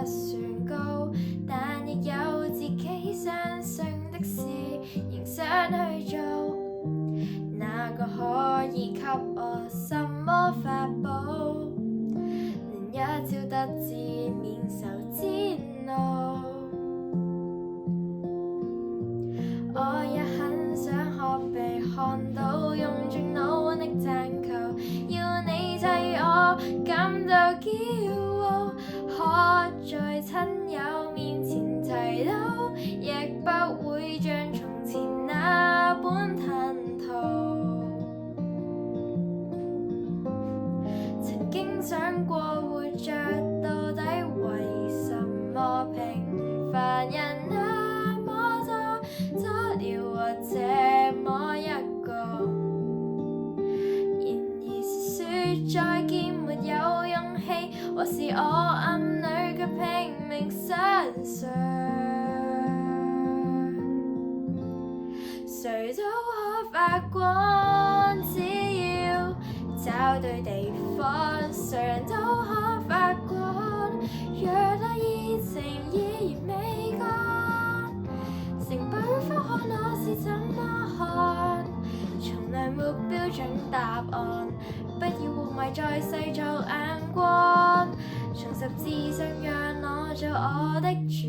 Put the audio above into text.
不算高，但亦有自己相信的事，仍想去做。那個可以給我什麼法寶，能一朝得志免受煎熬。我也很想可被看到，用盡努力掙求，要你替我感到驕傲。可在親友面前提到，亦不會像從前那般吞吐。曾經想過活着到底為什麼，平凡人那麼多，多了我這麼一個。然而是說再見沒有勇氣，或是我暗裡卻拼命相信，誰都可發光，只要找對地方，誰人都可發光。若對熱情依然未乾，成本科看我是怎麼看，從來沒標準答案，不要活埋在世俗眼光，重拾自信讓我做我的主